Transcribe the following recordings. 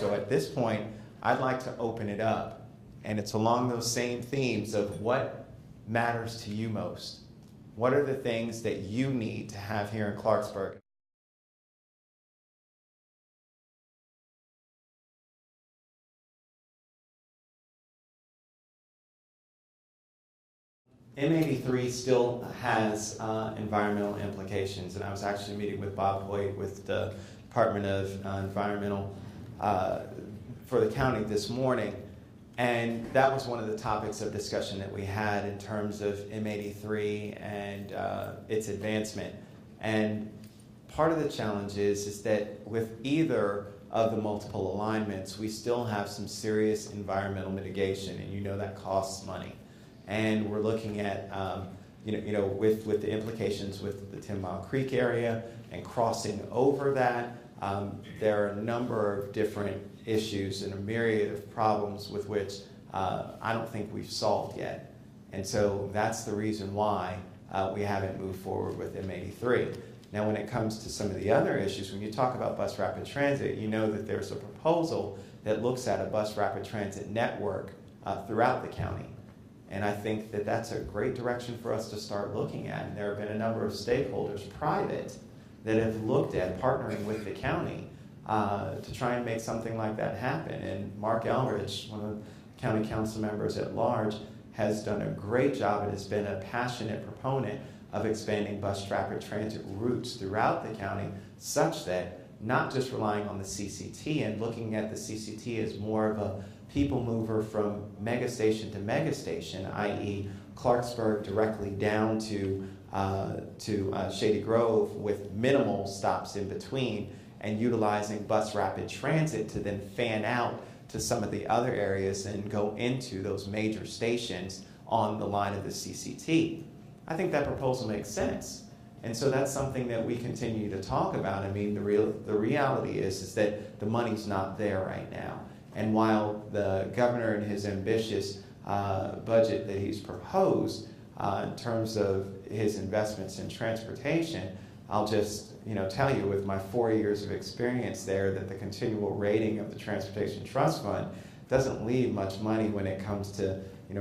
So at this point, I'd like to open it up. And it's along those same themes of what matters to you most. What are the things that you need to have here in Clarksburg? M83 still has environmental implications, and I was actually meeting with Bob Hoyt with the Department of Environmental for the county this morning, and that was one of the topics of discussion that we had in terms of M83 and its advancement. And part of the challenge is that with either of the multiple alignments, we still have some serious environmental mitigation, and you know that costs money. And we're looking at, with the implications with the 10 Mile Creek area and crossing over that, there are a number of different issues and a myriad of problems with which I don't think we've solved yet. And so that's the reason why we haven't moved forward with M83. Now, when it comes to some of the other issues, when you talk about bus rapid transit, you know that there's a proposal that looks at a bus rapid transit network throughout the county. And I think that that's a great direction for us to start looking at. And there have been a number of stakeholders, private, that have looked at partnering with the county to try and make something like that happen. And Mark Elridge, one of the county council members at large, has done a great job and has been a passionate proponent of expanding bus rapid transit routes throughout the county, such that not just relying on the CCT and looking at the CCT as more of a people mover from mega station to mega station, i.e. Clarksburg directly down to Shady Grove with minimal stops in between, and utilizing bus rapid transit to then fan out to some of the other areas and go into those major stations on the line of the CCT. I think that proposal makes sense. And so that's something that we continue to talk about. I mean, the reality is that the money's not there right now. And while the governor and his ambitious budget that he's proposed in terms of his investments in transportation, I'll just tell you with my 4 years of experience there that the continual rating of the Transportation Trust Fund doesn't leave much money when it comes to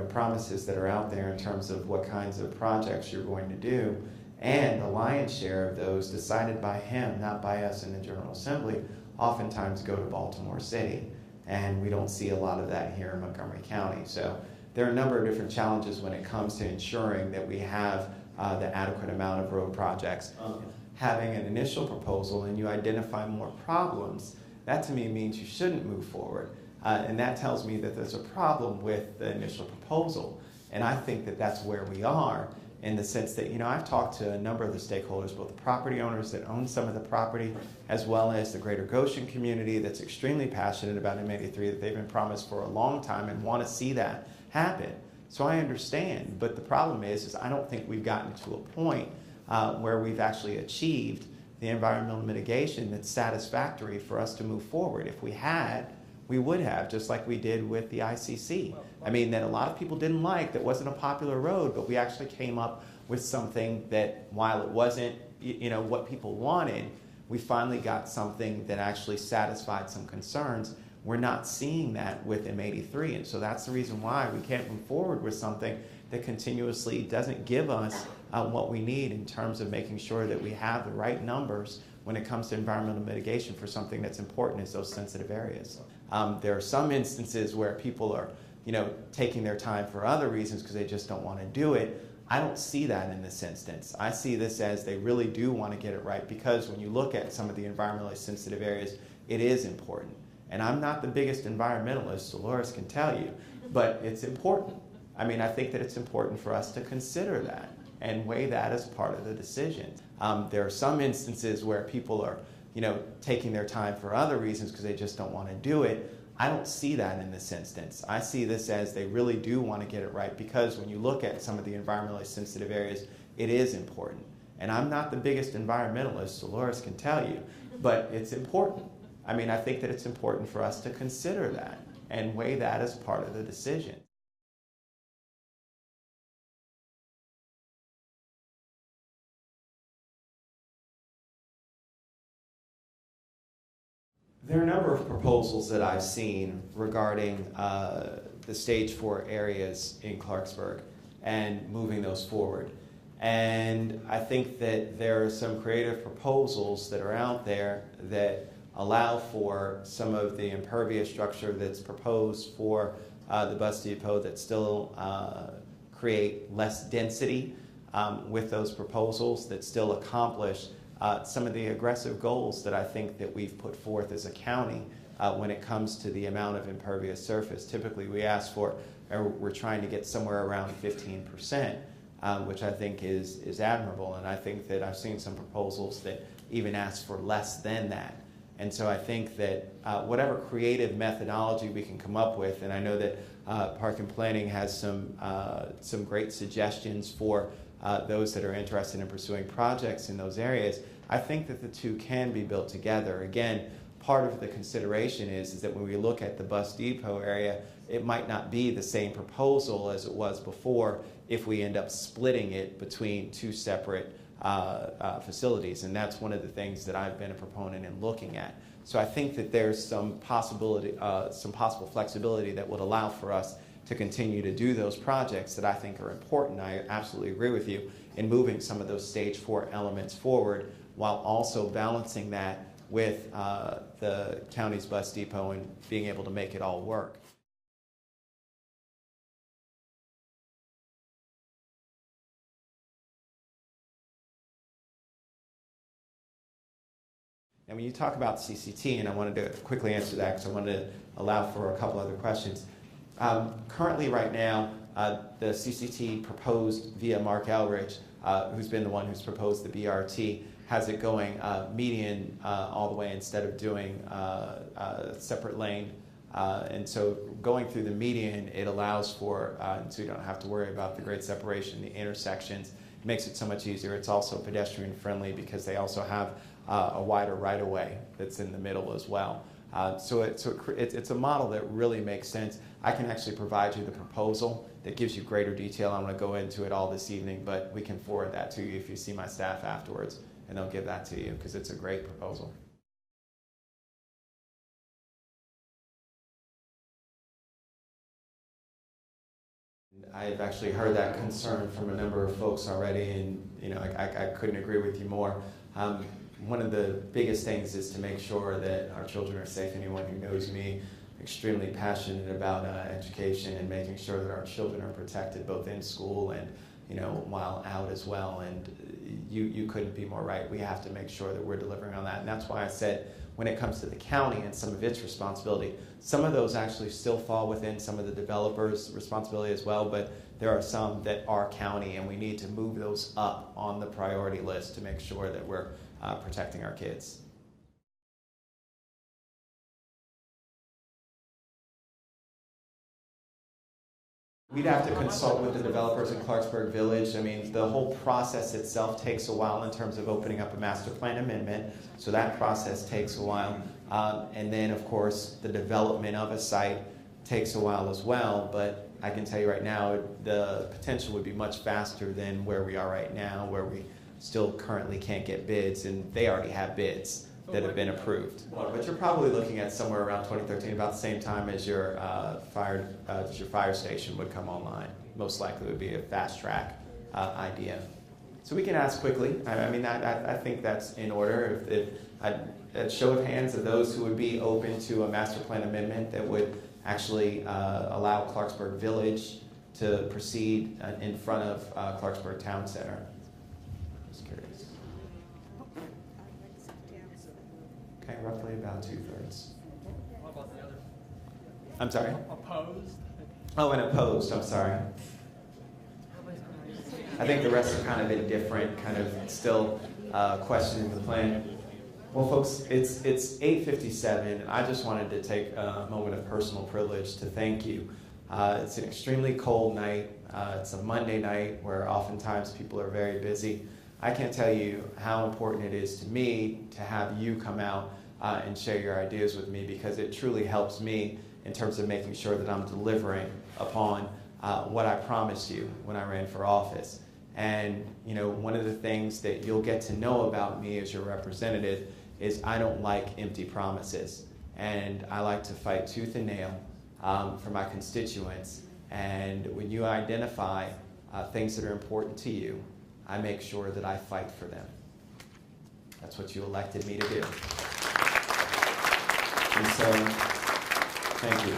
promises that are out there in terms of what kinds of projects you're going to do. And the lion's share of those decided by him, not by us in the General Assembly, oftentimes go to Baltimore City. And we don't see a lot of that here in Montgomery County. So there are a number of different challenges when it comes to ensuring that we have the adequate amount of road projects. Having an initial proposal and you identify more problems, that to me means you shouldn't move forward. And that tells me that there's a problem with the initial proposal. And I think that that's where we are, in the sense that, I've talked to a number of the stakeholders, both the property owners that own some of the property, as well as the greater Goshen community that's extremely passionate about M83, that they've been promised for a long time and want to see that happen. So I understand, but the problem is I don't think we've gotten to a point where we've actually achieved the environmental mitigation that's satisfactory for us to move forward. If we had, we would have, just like we did with the ICC. I mean, that a lot of people didn't like, that wasn't a popular road, but we actually came up with something that, while it wasn't what people wanted, we finally got something that actually satisfied some concerns. We're not seeing that with M83, and so that's the reason why we can't move forward with something that continuously doesn't give us what we need in terms of making sure that we have the right numbers when it comes to environmental mitigation for something that's important as those sensitive areas. There are some instances where people are taking their time for other reasons because they just don't want to do it. I don't see that in this instance. I see this as they really do want to get it right, because when you look at some of the environmentally sensitive areas, it is important. And I'm not the biggest environmentalist, Dolores can tell you, but it's important. I mean, I think that it's important for us to consider that and weigh that as part of the decision. There are some instances where people are taking their time for other reasons because they just don't want to do it. I don't see that in this instance. I see this as they really do want to get it right, because when you look at some of the environmentally sensitive areas, it is important. And I'm not the biggest environmentalist, Dolores can tell you, but it's important. I mean, I think that it's important for us to consider that and weigh that as part of the decision. There are a number of proposals that I've seen regarding the stage 4 areas in Clarksburg and moving those forward. And I think that there are some creative proposals that are out there that allow for some of the impervious structure that's proposed for the bus depot that still create less density with those proposals, that still accomplish some of the aggressive goals that I think that we've put forth as a county when it comes to the amount of impervious surface. Typically we ask for, or we're trying to get somewhere around 15%, which I think is admirable, and I think that I've seen some proposals that even ask for less than that. And so I think that whatever creative methodology we can come up with, and I know that Park and Planning has some great suggestions for those that are interested in pursuing projects in those areas, I think that the two can be built together. Again, part of the consideration is that when we look at the bus depot area, it might not be the same proposal as it was before if we end up splitting it between two separate facilities, and that's one of the things that I've been a proponent in looking at. So I think that there's some possible flexibility that would allow for us to continue to do those projects that I think are important. I absolutely agree with you in moving some of those stage 4 elements forward while also balancing that with the county's bus depot and being able to make it all work. And when you talk about CCT, and I wanted to quickly answer that because I wanted to allow for a couple other questions. Currently right now, the CCT proposed via Mark Elridge, who's been the one who's proposed the BRT, has it going median all the way instead of doing a separate lane. And so going through the median, it allows for, so you don't have to worry about the grade separation, the intersections. It makes it so much easier. It's also pedestrian friendly because they also have a wider right-of-way that's in the middle as well. So it's a model that really makes sense. I can actually provide you the proposal that gives you greater detail. I'm going to go into it all this evening, but we can forward that to you if you see my staff afterwards, and they'll give that to you because it's a great proposal. I've actually heard that concern from a number of folks already, and I couldn't agree with you more. One of the biggest things is to make sure that our children are safe. Anyone who knows me, extremely passionate about education and making sure that our children are protected both in school and while out as well. And you couldn't be more right. We have to make sure that we're delivering on that. And that's why I said when it comes to the county and some of its responsibility, some of those actually still fall within some of the developers' responsibility as well, but there are some that are county, and we need to move those up on the priority list to make sure that we're protecting our kids. We'd have to consult with the developers in Clarksburg Village. I mean, the whole process itself takes a while in terms of opening up a master plan amendment, so that process takes a while. And then, of course, the development of a site takes a while as well, but I can tell you right now, the potential would be much faster than where we are right now, where we still currently can't get bids, and they already have bids that have been approved. But you're probably looking at somewhere around 2013, about the same time as your fire station would come online. Most likely would be a fast track idea. So we can ask quickly. I think that's in order. If a show of hands of those who would be open to a master plan amendment that would actually allow Clarksburg Village to proceed in front of Clarksburg Town Center. Just curious. Okay, roughly about 2/3. What about the other? I'm sorry? Opposed? Oh, and opposed, I'm sorry. I think the rest are kind of indifferent, kind of still questioning the plan. Well, folks, it's 8:57, and I just wanted to take a moment of personal privilege to thank you. It's an extremely cold night. It's a Monday night where oftentimes people are very busy. I can't tell you how important it is to me to have you come out and share your ideas with me, because it truly helps me in terms of making sure that I'm delivering upon what I promised you when I ran for office. And one of the things that you'll get to know about me as your representative is I don't like empty promises. and I like to fight tooth and nail for my constituents. And when you identify things that are important to you, I make sure that I fight for them. That's what you elected me to do. And so, thank you.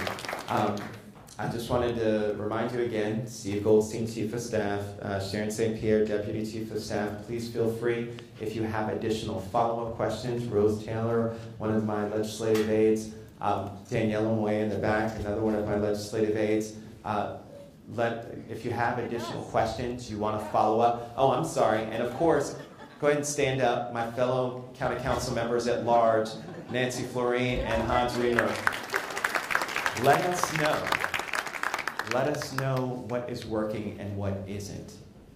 I just wanted to remind you again, Steve Goldstein, Chief of Staff, Sharon St. Pierre, Deputy Chief of Staff, please feel free if you have additional follow-up questions. Rose Taylor, one of my legislative aides, Danielle Way in the back, another one of my legislative aides. If you have additional questions, you want to follow up. Oh, I'm sorry. And of course, go ahead and stand up. My fellow county council members at large, Nancy Florine and Hans Reiner. Let us know what is working and what isn't.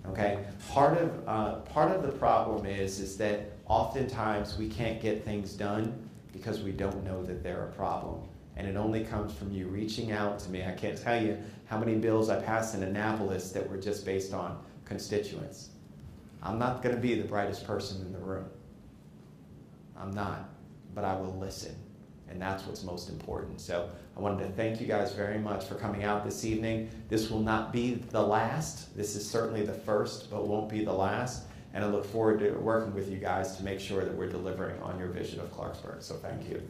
Okay? Part of the problem is that oftentimes we can't get things done because we don't know that they're a problem. And it only comes from you reaching out to me. I can't tell you how many bills I passed in Annapolis that were just based on constituents. I'm not going to be the brightest person in the room. I'm not, but I will listen. And that's what's most important. So I wanted to thank you guys very much for coming out this evening. This will not be the last. This is certainly the first, but won't be the last. And I look forward to working with you guys to make sure that we're delivering on your vision of Clarksburg. So thank you.